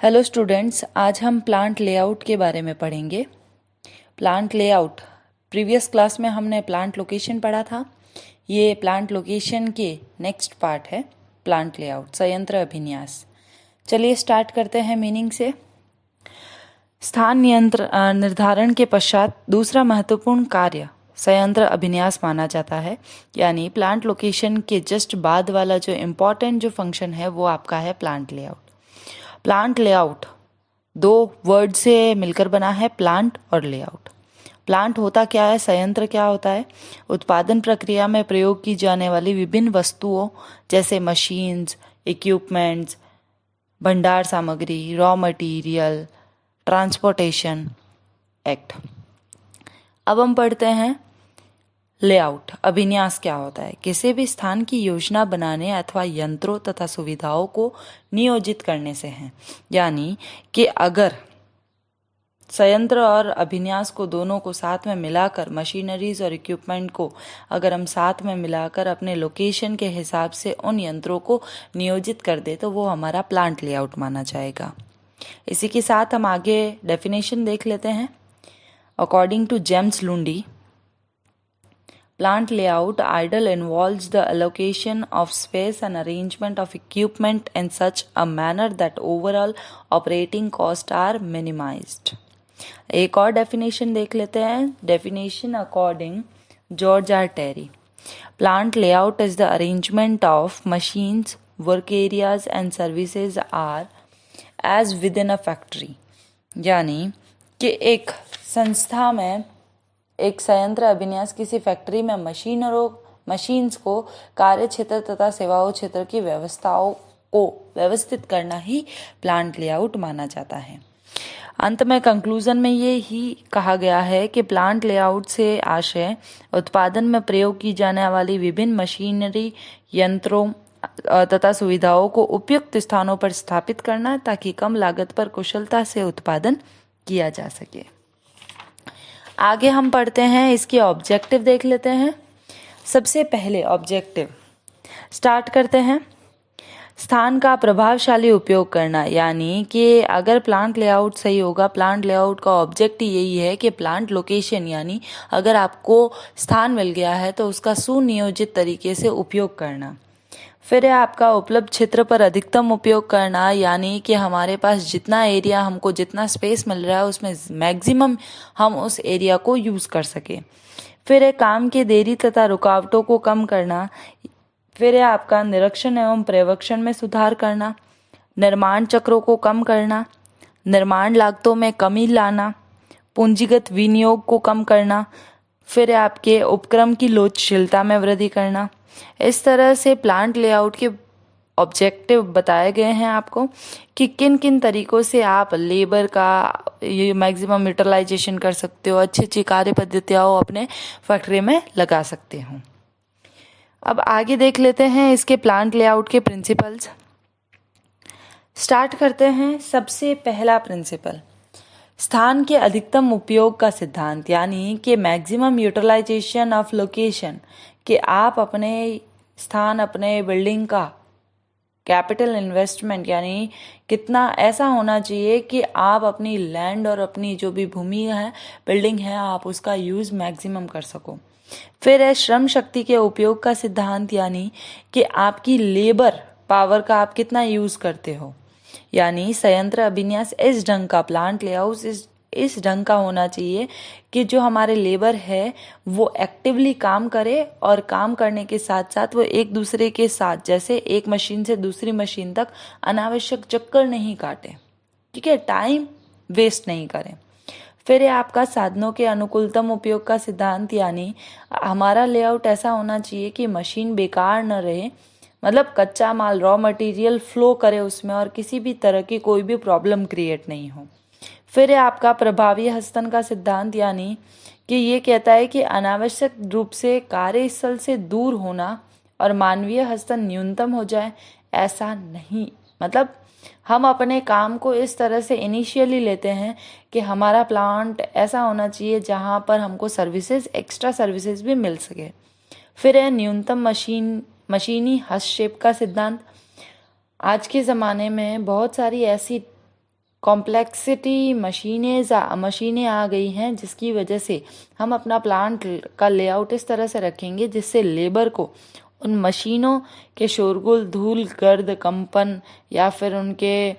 Hello students, आज हम plant layout के बारे में पढ़ेंगे। प्लांट लेआउट प्रीवियस क्लास में हमने प्लांट लोकेशन पढ़ा था। ये प्लांट लोकेशन के नेक्स्ट पार्ट है प्लांट लेआउट, संयंत्र अभिन्यास। चलिए स्टार्ट करते हैं मीनिंग से। स्थान निर्धारण के पश्चात दूसरा महत्वपूर्ण कार्य संयंत्र अभिन्यास माना जाता है। यानी प्लांट लोकेशन के जस्ट बाद वाला जो इम्पोर्टेंट जो फंक्शन है वो आपका है प्लांट लेआउट। प्लांट लेआउट दो वर्ड से मिलकर बना है, प्लांट और लेआउट। प्लांट होता क्या है, संयंत्र क्या होता है? उत्पादन प्रक्रिया में प्रयोग की जाने वाली विभिन्न वस्तुओं जैसे मशीन्स, इक्विपमेंट्स, भंडार सामग्री, रॉ मटेरियल, ट्रांसपोर्टेशन एक्ट। अब हम पढ़ते हैं लेआउट। अभिन्यास क्या होता है? किसी भी स्थान की योजना बनाने अथवा यंत्रों तथा सुविधाओं को नियोजित करने से है। यानी कि अगर संयंत्र और अभिन्यास को दोनों को साथ में मिलाकर, मशीनरीज और इक्विपमेंट को अगर हम साथ में मिलाकर अपने लोकेशन के हिसाब से उन यंत्रों को नियोजित कर दे तो वो हमारा प्लांट लेआउट माना जाएगा। इसी के साथ हम आगे डेफिनेशन देख लेते हैं। According to James Lundy, plant layout ideal involves the allocation of space and arrangement of equipment in such a manner that overall operating costs are minimized. एक और डेफिनेशन देख लेते हैं। Definition according George R Terry, plant layout is the arrangement of machines, work areas and services are as within a factory. यानी कि एक संस्था में, एक संयंत्र अभिन्यास किसी फैक्ट्री में मशीन्स को कार्य क्षेत्र तथा सेवाओं क्षेत्र की व्यवस्थाओं को व्यवस्थित करना ही प्लांट लेआउट माना जाता है। अंत में कंक्लूजन में ये ही कहा गया है कि प्लांट लेआउट से आशय उत्पादन में प्रयोग की जाने वाली विभिन्न मशीनरी, यंत्रों तथा सुविधाओं को उपयुक्त स्थानों पर स्थापित करना ताकि कम लागत पर कुशलता से उत्पादन किया जा सके। आगे हम पढ़ते हैं, इसके ऑब्जेक्टिव देख लेते हैं। सबसे पहले ऑब्जेक्टिव स्टार्ट करते हैं। स्थान का प्रभावशाली उपयोग करना। यानी कि अगर प्लांट लेआउट सही होगा, प्लांट लेआउट का ऑब्जेक्टिव यही है कि प्लांट लोकेशन, यानी अगर आपको स्थान मिल गया है तो उसका सुनियोजित तरीके से उपयोग करना। फिर है आपका उपलब्ध क्षेत्र पर अधिकतम उपयोग करना। यानी कि हमारे पास जितना एरिया, हमको जितना स्पेस मिल रहा है उसमें मैक्सिमम हम उस एरिया को यूज़ कर सके। फिर है काम की देरी तथा रुकावटों को कम करना। फिर है आपका निरीक्षण एवं पर्यवेक्षण में सुधार करना, निर्माण चक्रों को कम करना, निर्माण लागतों में कमी लाना, पूंजीगत विनियोग को कम करना। फिर है आपके उपक्रम की लोचशीलता में वृद्धि करना। इस तरह से प्लांट लेआउट के ऑब्जेक्टिव बताए गए हैं आपको कि किन किन तरीकों से आप लेबर का ये मैक्सिमम यूटिलाइजेशन कर सकते हो, अच्छी अच्छी कार्य पद्धतियाँ अपने फैक्ट्री में लगा सकते हो। अब आगे देख लेते हैं इसके प्लांट लेआउट के प्रिंसिपल्स। स्टार्ट करते हैं। सबसे पहला प्रिंसिपल, स्थान के अधिकतम उपयोग का सिद्धांत। यानी कि मैक्सिमम यूटिलाइजेशन ऑफ लोकेशन, कि आप अपने स्थान, अपने बिल्डिंग का कैपिटल इन्वेस्टमेंट, यानी कितना ऐसा होना चाहिए कि आप अपनी लैंड और अपनी जो भी भूमि है, बिल्डिंग है, आप उसका यूज़ मैक्सिमम कर सको। फिर है श्रम शक्ति के उपयोग का सिद्धांत। यानी कि आपकी लेबर पावर का आप कितना यूज़ करते हो। यानी संयंत्र अभिन्यास इस ढंग का, प्लांट लेआउट इस ढंग का होना चाहिए कि जो हमारे लेबर है वो एक्टिवली काम करे और काम करने के साथ साथ वो एक दूसरे के साथ, जैसे एक मशीन से दूसरी मशीन तक अनावश्यक चक्कर नहीं काटे, ठीक है, टाइम वेस्ट नहीं करें। फिर है आपका साधनों के अनुकूलतम उपयोग का सिद्धांत। यानी हमारा लेआउट ऐसा होना चाहिए कि मशीन बेकार न रहे, मतलब कच्चा माल, रॉ मटेरियल फ्लो करे उसमें और किसी भी तरह की कोई भी प्रॉब्लम क्रिएट नहीं हो। फिर है आपका प्रभावी हस्तन का सिद्धांत। यानी कि ये कहता है कि अनावश्यक रूप से कार्यस्थल से दूर होना और मानवीय हस्तन न्यूनतम हो जाए, ऐसा नहीं। मतलब हम अपने काम को इस तरह से इनिशियली लेते हैं कि हमारा प्लांट ऐसा होना चाहिए जहाँ पर हमको सर्विसेज, एक्स्ट्रा सर्विसेज भी मिल सके। फिर है न्यूनतम मशीनी हस्तक्षेप का सिद्धांत। आज के ज़माने में बहुत सारी ऐसी कॉम्प्लेक्सिटी मशीनें आ गई हैं, जिसकी वजह से हम अपना प्लांट का लेआउट इस तरह से रखेंगे जिससे लेबर को उन मशीनों के शोरगुल, धूल, गर्द, कंपन या फिर उनके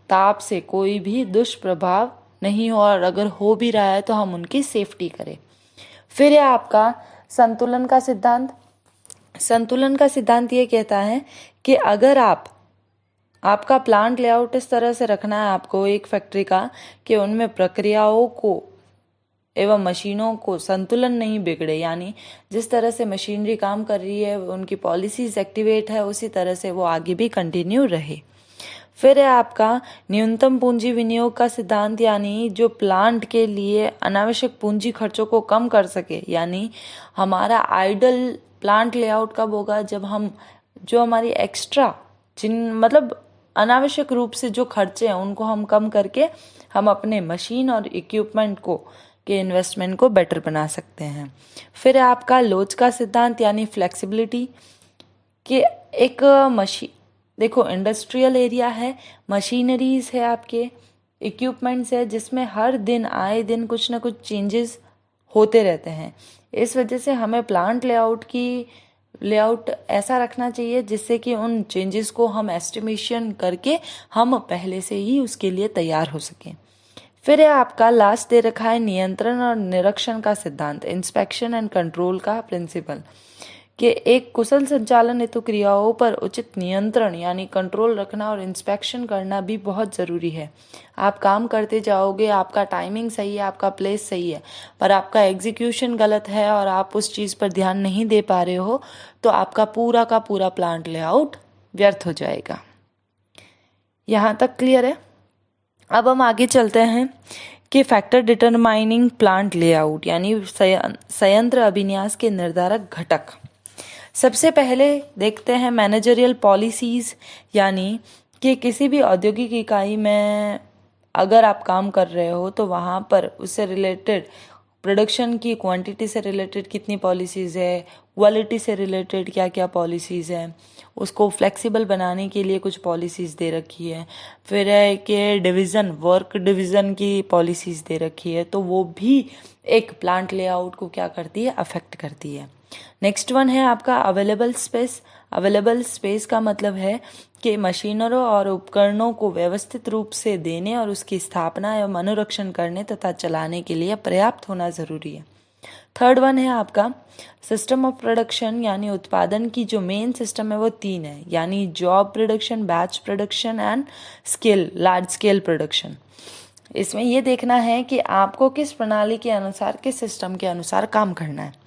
ताप से कोई भी दुष्प्रभाव नहीं हो, और अगर हो भी रहा है तो हम उनकी सेफ्टी करें। फिर है आपका संतुलन का सिद्धांत। संतुलन का सिद्धांत ये कहता है कि अगर आपका प्लांट लेआउट इस तरह से रखना है आपको एक फैक्ट्री का कि उनमें प्रक्रियाओं को एवं मशीनों को संतुलन नहीं बिगड़े, यानी जिस तरह से मशीनरी काम कर रही है, उनकी पॉलिसीज एक्टिवेट है, उसी तरह से वो आगे भी कंटिन्यू रहे। फिर है आपका न्यूनतम पूंजी विनियोग का सिद्धांत, यानी जो प्लांट के लिए अनावश्यक पूंजी खर्चों को कम कर सके। यानी हमारा आइडल प्लांट लेआउट कब होगा, जब हम जो हमारी एक्स्ट्रा मतलब अनावश्यक रूप से जो खर्चे हैं उनको हम कम करके हम अपने मशीन और इक्विपमेंट को के इन्वेस्टमेंट को बेटर बना सकते हैं। फिर है आपका लोच का सिद्धांत, यानी फ्लेक्सिबिलिटी कि एक मशीन, देखो इंडस्ट्रियल एरिया है, मशीनरीज है, आपके इक्विपमेंट्स है, जिसमें हर दिन आए दिन कुछ ना कुछ चेंजेस होते रहते हैं। इस वजह से हमें प्लांट लेआउट ऐसा रखना चाहिए जिससे कि उन चेंजेस को हम एस्टिमेशन करके हम पहले से ही उसके लिए तैयार हो सकें। फिर है आपका लास्ट दे रखा है नियंत्रण और निरीक्षण का सिद्धांत, इंस्पेक्शन एंड कंट्रोल का प्रिंसिपल, कि एक कुशल संचालन हेतु क्रियाओं पर उचित नियंत्रण यानी कंट्रोल रखना और इंस्पेक्शन करना भी बहुत ज़रूरी है। आप काम करते जाओगे, आपका टाइमिंग सही है, आपका प्लेस सही है, पर आपका एग्जीक्यूशन गलत है और आप उस चीज़ पर ध्यान नहीं दे पा रहे हो, तो आपका पूरा का पूरा प्लांट लेआउट व्यर्थ हो जाएगा। यहाँ तक क्लियर है? अब हम आगे चलते हैं कि फैक्टर डिटरमाइनिंग प्लांट लेआउट, यानी संयंत्र अभिन्यास के निर्धारक घटक। सबसे पहले देखते हैं मैनेजरियल पॉलिसीज, यानी कि किसी भी औद्योगिक इकाई में अगर आप काम कर रहे हो तो वहाँ पर उससे रिलेटेड प्रोडक्शन की क्वांटिटी से रिलेटेड कितनी पॉलिसीज़ है, क्वालिटी से रिलेटेड क्या क्या पॉलिसीज़ है, उसको फ्लेक्सिबल बनाने के लिए कुछ पॉलिसीज़ दे रखी है। फिर है कि वर्क डिवीज़न की पॉलिसीज़ दे रखी है, तो वो भी एक प्लांट लेआउट को क्या करती है, अफेक्ट करती है। नेक्स्ट वन है आपका अवेलेबल स्पेस। अवेलेबल स्पेस का मतलब है कि मशीनरों और उपकरणों को व्यवस्थित रूप से देने और उसकी स्थापना एवं अनुरक्षण करने तथा चलाने के लिए पर्याप्त होना जरूरी है। थर्ड वन है आपका सिस्टम ऑफ प्रोडक्शन, यानी उत्पादन की जो मेन सिस्टम है वो 3 है, यानी job production, batch production and large scale production. इसमें ये देखना है कि आपको किस प्रणाली के अनुसार, किस सिस्टम के अनुसार काम करना है।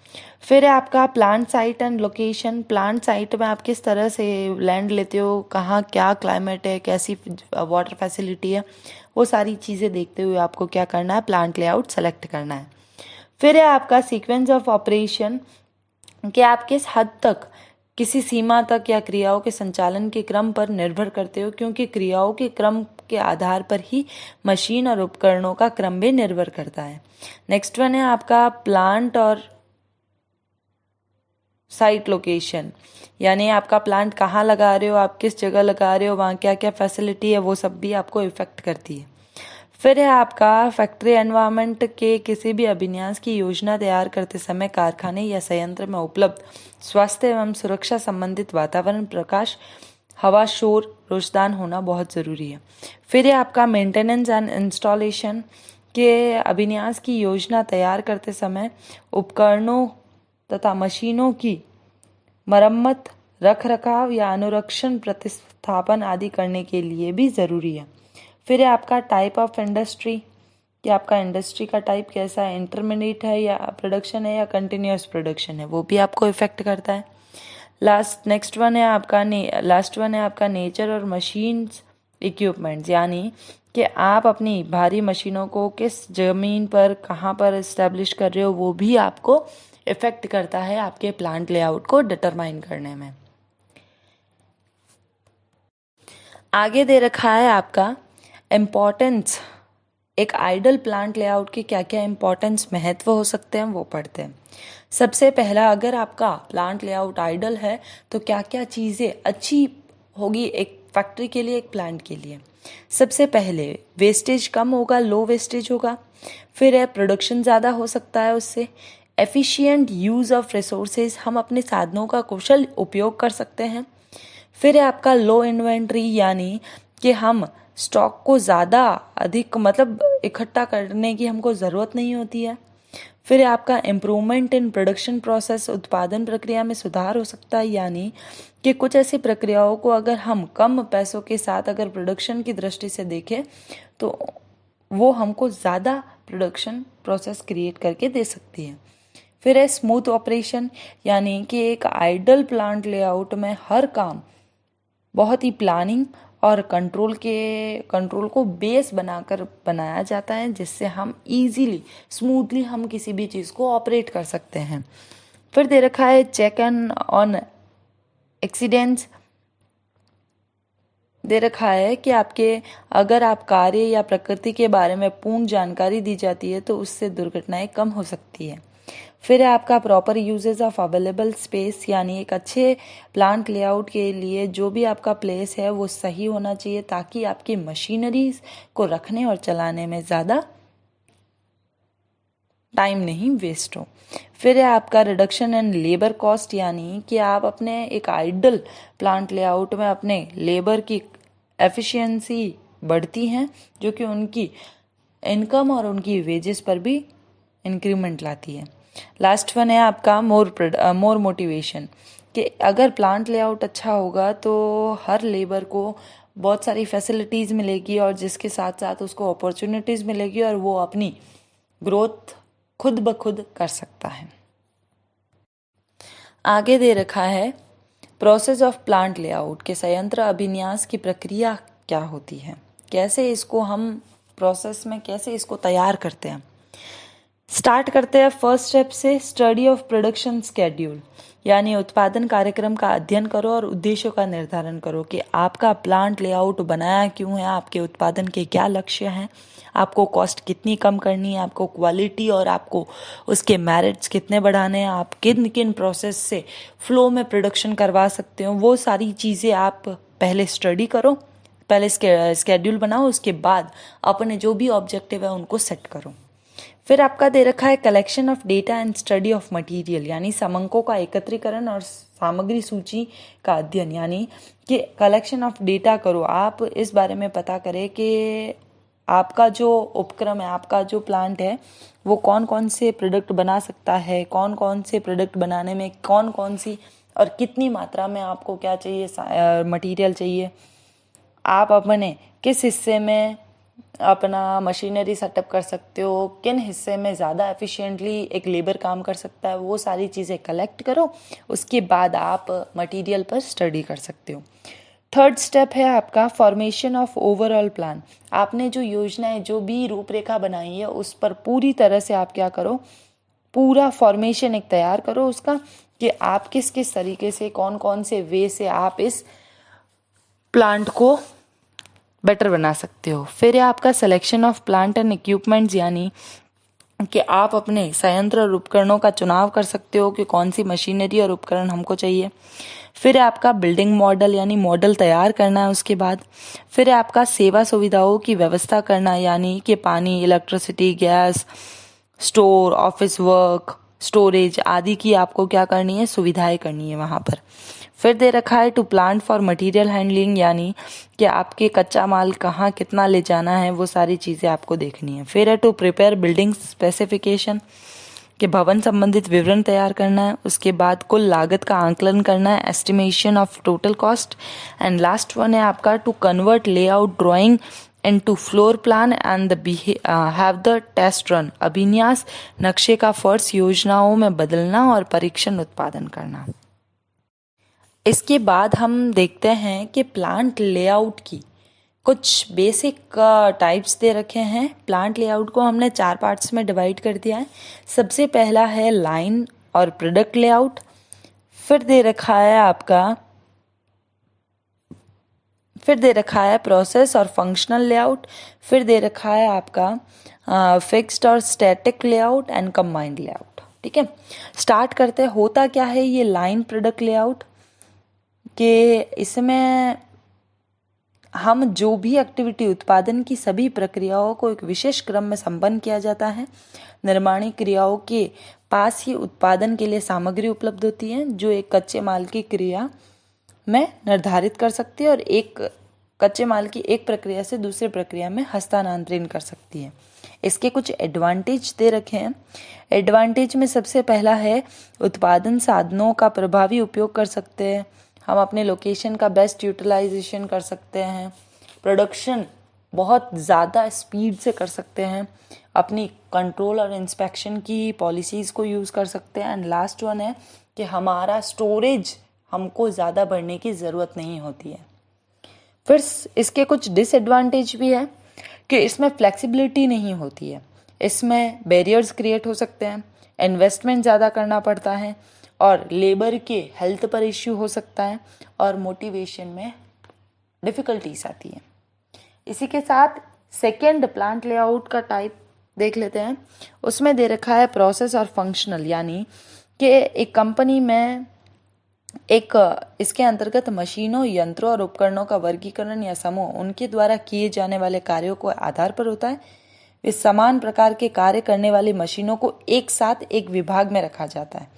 फिर है आपका plant site and location. Plant site में आप किस तरह से लैंड लेते हो, कहाँ क्या क्लाइमेट है, कैसी वाटर फैसिलिटी है, वो सारी चीज़ें देखते हुए आपको क्या करना है, प्लांट लेआउट सेलेक्ट करना है। फिर है आपका सीक्वेंस ऑफ ऑपरेशन, कि आप किस हद तक किसी सीमा तक या क्रियाओं के संचालन के क्रम पर निर्भर करते हो, क्योंकि क्रियाओं के क्रम के आधार पर ही मशीन और उपकरणों का क्रम भी निर्भर करता है। नेक्स्ट वन है आपका प्लांट और साइट लोकेशन, यानी आपका प्लांट कहाँ लगा रहे हो, आप किस जगह लगा रहे हो, वहाँ क्या क्या फैसिलिटी है, वो सब भी आपको इफेक्ट करती है। फिर है आपका फैक्ट्री एनवायरनमेंट, के किसी भी अभिन्यास की योजना तैयार करते समय कारखाने या संयंत्र में उपलब्ध स्वास्थ्य एवं सुरक्षा संबंधित वातावरण, प्रकाश, हवा, शोर, रोशदान होना बहुत ज़रूरी है। फिर है आपका मेंटेनेंस एंड इंस्टॉलेशन, के अभिन्यास की योजना तैयार करते समय उपकरणों तथा मशीनों की मरम्मत, रख रखाव या अनुरक्षण, प्रतिस्थापन आदि करने के लिए भी ज़रूरी है। फिर है आपका टाइप ऑफ इंडस्ट्री, कि आपका इंडस्ट्री का टाइप कैसा है, इंटरमीडिएट है या प्रोडक्शन है या कंटिन्यूअस प्रोडक्शन है, वो भी आपको इफेक्ट करता है। लास्ट वन है आपका नेचर और मशीन्स इक्विपमेंट्स, यानी कि आप अपनी भारी मशीनों को किस जमीन पर कहाँ पर इस्टेब्लिश कर रहे हो, वो भी आपको इफेक्ट करता है आपके प्लांट लेआउट को डिटरमाइन करने में। आगे दे रखा है आपका इम्पोर्टेंस, एक आइडल प्लांट लेआउट के क्या क्या इम्पोर्टेंस, महत्व हो सकते हैं, वो पढ़ते हैं। सबसे पहला, अगर आपका प्लांट लेआउट आइडल है तो क्या क्या चीज़ें अच्छी होगी एक फैक्ट्री के लिए, एक प्लांट के लिए। सबसे पहले वेस्टेज कम होगा, लो वेस्टेज होगा। फिर है प्रोडक्शन ज़्यादा हो सकता है उससे। एफिशिएंट यूज़ ऑफ रिसोर्सेज, हम अपने साधनों का कुशल उपयोग कर सकते हैं। फिर है आपका लो इन्वेंट्री, यानी कि हम स्टॉक को ज़्यादा अधिक मतलब इकट्ठा करने की हमको ज़रूरत नहीं होती है। फिर है आपका इम्प्रूवमेंट इन प्रोडक्शन प्रोसेस, उत्पादन प्रक्रिया में सुधार हो सकता है, यानी कि कुछ ऐसी प्रक्रियाओं को अगर हम कम पैसों के साथ अगर प्रोडक्शन की दृष्टि से देखें तो वो हमको ज़्यादा प्रोडक्शन प्रोसेस क्रिएट करके दे सकती है। फिर है स्मूथ ऑपरेशन, यानी कि एक आइडल प्लांट लेआउट में हर काम बहुत ही प्लानिंग और कंट्रोल को बेस बनाकर बनाया जाता है, जिससे हम इजीली स्मूथली हम किसी भी चीज़ को ऑपरेट कर सकते हैं। फिर दे रखा है चेक एंड ऑन एक्सीडेंट्स, दे रखा है कि आपके अगर आप कार्य या प्रकृति के बारे में पूर्ण जानकारी दी जाती है तो उससे दुर्घटनाएं कम हो सकती है। फिर है आपका proper usage of available space, यानी एक अच्छे प्लांट लेआउट के लिए जो भी आपका प्लेस है वो सही होना चाहिए ताकि आपकी मशीनरीज को रखने और चलाने में ज़्यादा टाइम नहीं वेस्ट हो। फिर है आपका रिडक्शन इन लेबर कॉस्ट, यानी कि आप अपने एक आइडल प्लांट लेआउट में अपने लेबर की एफिशिएंसी बढ़ती हैं, जो कि उनकी इनकम और उनकी वेजेस पर भी इंक्रीमेंट लाती है। लास्ट वन है आपका मोर मोटिवेशन, कि अगर प्लांट लेआउट अच्छा होगा तो हर लेबर को बहुत सारी फैसिलिटीज़ मिलेगी और जिसके साथ साथ उसको अपॉर्चुनिटीज़ मिलेगी और वो अपनी ग्रोथ खुद ब खुद कर सकता है। आगे दे रखा है प्रोसेस ऑफ प्लांट लेआउट, के संयंत्र अभिन्यास की प्रक्रिया क्या होती है, कैसे इसको हम प्रोसेस में कैसे इसको तैयार करते हैं। स्टार्ट करते हैं फर्स्ट स्टेप से, स्टडी ऑफ प्रोडक्शन स्केड्यूल, यानी उत्पादन कार्यक्रम का अध्ययन करो और उद्देश्यों का निर्धारण करो कि आपका प्लांट लेआउट बनाया क्यों है, आपके उत्पादन के क्या लक्ष्य हैं, आपको कॉस्ट कितनी कम करनी है, आपको क्वालिटी और आपको उसके मेरिट्स कितने बढ़ाने हैं, आप किन किन प्रोसेस से फ्लो में प्रोडक्शन करवा सकते हो, वो सारी चीज़ें आप पहले स्टडी करो, पहले स्केड्यूल बनाओ, उसके बाद अपने जो भी ऑब्जेक्टिव है उनको सेट करो। फिर आपका दे रखा है collection of data and study of material, यानी समंकों का एकत्रीकरण और सामग्री सूची का अध्ययन, यानी कि कलेक्शन ऑफ डेटा करो, आप इस बारे में पता करें कि आपका जो उपक्रम है, आपका जो प्लांट है वो कौन कौन से प्रोडक्ट बना सकता है, कौन कौन से प्रोडक्ट बनाने में कौन कौन सी और कितनी मात्रा में आपको क्या चाहिए, मटेरियल चाहिए, आप अपने किस हिस्से में अपना मशीनरी सेटअप कर सकते हो, किन हिस्से में ज़्यादा एफिशिएंटली एक लेबर काम कर सकता है, वो सारी चीज़ें कलेक्ट करो, उसके बाद आप मटेरियल पर स्टडी कर सकते हो। थर्ड स्टेप है आपका फॉर्मेशन ऑफ ओवरऑल प्लान, आपने जो योजनाएं जो भी रूपरेखा बनाई है उस पर पूरी तरह से आप क्या करो, पूरा फॉर्मेशन एक तैयार करो उसका, कि आप किस किस तरीके से कौन कौन से वे से आप इस प्लांट को बेटर बना सकते हो। फिर है आपका selection of plant and equipments, यानी कि आप अपने संयंत्र और उपकरणों का चुनाव कर सकते हो कि कौन सी मशीनरी और उपकरण हमको चाहिए। फिर है आपका बिल्डिंग मॉडल, यानी मॉडल तैयार करना है उसके बाद। फिर है आपका सेवा सुविधाओं की व्यवस्था करना, यानी कि पानी, electricity, gas, store, office work, storage आदि की आपको क्या करनी है, सुविधाएं करनी है वहाँ पर। फिर दे रखा है to plant for material handling, यानी कि आपके कच्चा माल कहाँ कितना ले जाना है, वो सारी चीज़ें आपको देखनी है। फिर है टू प्रिपेयर बिल्डिंग स्पेसिफिकेशन, कि भवन संबंधित विवरण तैयार करना है। उसके बाद कुल लागत का आंकलन करना है, estimation of total cost. And last one है आपका to convert layout drawing into floor plan and have the test run, अभिन्यास नक्शे का फर्श योजनाओं में बदलना और परीक्षण उत्पादन करना। इसके बाद हम देखते हैं कि प्लांट लेआउट की कुछ बेसिक टाइप्स दे रखे हैं। प्लांट लेआउट को हमने 4 पार्ट्स में डिवाइड कर दिया है। सबसे पहला है लाइन और प्रोडक्ट लेआउट, फिर दे रखा है प्रोसेस और फंक्शनल लेआउट, फिर दे रखा है आपका फिक्स्ड और static layout and combined layout. ठीक है, स्टार्ट करते हैं। होता क्या है ये लाइन प्रोडक्ट लेआउट, कि इसमें हम जो भी एक्टिविटी उत्पादन की सभी प्रक्रियाओं को एक विशेष क्रम में संपन्न किया जाता है। निर्माणी क्रियाओं के पास ही उत्पादन के लिए सामग्री उपलब्ध होती है जो एक कच्चे माल की क्रिया में निर्धारित कर सकती है और एक कच्चे माल की एक प्रक्रिया से दूसरी प्रक्रिया में हस्तांतरण कर सकती है। इसके कुछ एडवांटेज दे रखे हैं। एडवांटेज में सबसे पहला है उत्पादन साधनों का प्रभावी उपयोग कर सकते हैं, हम अपने लोकेशन का बेस्ट यूटिलाइजेशन कर सकते हैं, प्रोडक्शन बहुत ज़्यादा स्पीड से कर सकते हैं, अपनी कंट्रोल और इंस्पेक्शन की पॉलिसीज़ को यूज़ कर सकते हैं। एंड लास्ट वन है कि हमारा स्टोरेज हमको ज़्यादा बढ़ने की ज़रूरत नहीं होती है। फिर इसके कुछ डिसएडवांटेज भी है कि इसमें फ्लेक्सिबिलिटी नहीं होती है, इसमें बैरियर्स क्रिएट हो सकते हैं, इन्वेस्टमेंट ज़्यादा करना पड़ता है और लेबर के हेल्थ पर इश्यू हो सकता है और मोटिवेशन में डिफ़िकल्टीज आती है। इसी के साथ सेकेंड प्लांट लेआउट का टाइप देख लेते हैं। उसमें दे रखा है प्रोसेस और फंक्शनल, यानी कि एक कंपनी में इसके अंतर्गत मशीनों, यंत्रों और उपकरणों का वर्गीकरण या समूह उनके द्वारा किए जाने वाले कार्यों को आधार पर होता है। इस समान प्रकार के कार्य करने वाली मशीनों को एक साथ एक विभाग में रखा जाता है।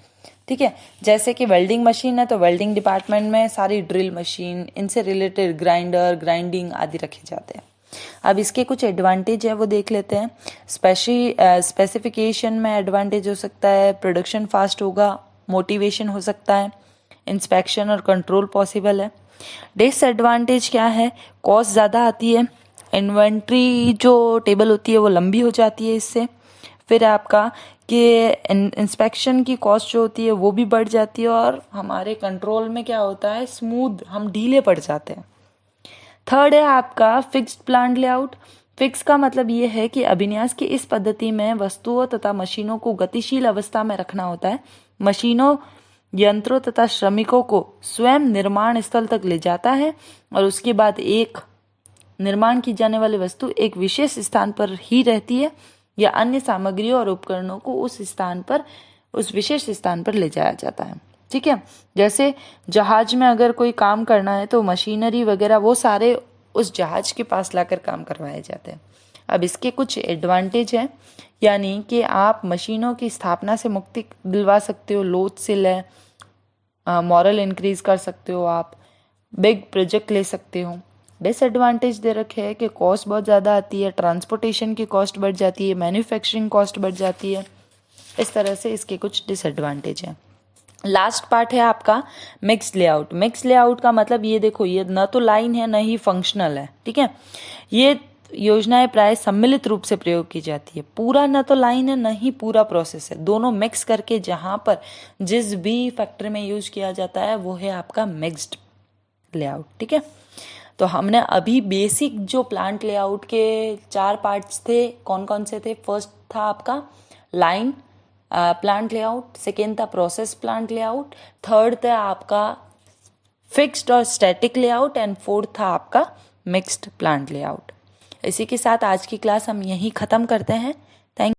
ठीक है, जैसे कि वेल्डिंग मशीन है तो वेल्डिंग डिपार्टमेंट में सारी ड्रिल मशीन, इनसे रिलेटेड ग्राइंडर, ग्राइंडिंग आदि रखे जाते हैं। अब इसके कुछ एडवांटेज है वो देख लेते हैं। स्पेसिफिकेशन में एडवांटेज हो सकता है, प्रोडक्शन फास्ट होगा, मोटिवेशन हो सकता है, इंस्पेक्शन और कंट्रोल पॉसिबल है। डिसएडवांटेज क्या है, कॉस्ट ज़्यादा आती है, इन्वेंट्री जो टेबल होती है वो लंबी हो जाती है इससे। फिर आपका कि इंस्पेक्शन की कॉस्ट जो होती है वो भी बढ़ जाती है और हमारे कंट्रोल में क्या होता है, स्मूथ, हम ढीले पड़ जाते हैं। थर्ड है आपका फिक्स्ड प्लांट लेआउट। फिक्स का मतलब ये है कि अभिन्यास की इस पद्धति में वस्तुओं तथा मशीनों को गतिशील अवस्था में रखना होता है। मशीनों, यंत्रों तथा श्रमिकों को स्वयं निर्माण स्थल तक ले जाता है और उसके बाद एक निर्माण की जाने वाली वस्तु एक विशेष स्थान पर ही रहती है या अन्य सामग्रियों और उपकरणों को उस विशेष स्थान पर ले जाया जाता है। ठीक है, जैसे जहाज में अगर कोई काम करना है तो मशीनरी वगैरह वो सारे उस जहाज के पास लाकर काम करवाए जाते हैं। अब इसके कुछ एडवांटेज हैं, यानी कि आप मशीनों की स्थापना से मुक्ति दिलवा सकते हो, लोड सिल है, मॉरल इंक्रीज कर सकते हो, आप बिग प्रोजेक्ट ले सकते हो। डिसएडवांटेज दे रखे है कि कॉस्ट बहुत ज़्यादा आती है, ट्रांसपोर्टेशन की कॉस्ट बढ़ जाती है, मैन्युफैक्चरिंग कॉस्ट बढ़ जाती है। इस तरह से इसके कुछ डिसएडवांटेज हैं। लास्ट पार्ट है आपका मिक्स्ड लेआउट। मिक्स्ड लेआउट का मतलब ये देखो, ये न तो लाइन है न ही फंक्शनल है। ठीक है, ये योजनाएं प्राय सम्मिलित रूप से प्रयोग की जाती है। पूरा न तो लाइन है न ही पूरा प्रोसेस है, दोनों मिक्स करके जहां पर जिस भी फैक्ट्री में यूज किया जाता है वो है आपका मिक्स्ड लेआउट। ठीक है, तो हमने अभी बेसिक जो प्लांट लेआउट के 4 पार्ट्स थे, कौन कौन से थे। फर्स्ट था आपका लाइन प्लांट लेआउट, सेकेंड था प्रोसेस प्लांट लेआउट, थर्ड था आपका फिक्स्ड और स्टैटिक लेआउट एंड फोर्थ था आपका मिक्स्ड प्लांट लेआउट। इसी के साथ आज की क्लास हम यहीं ख़त्म करते हैं।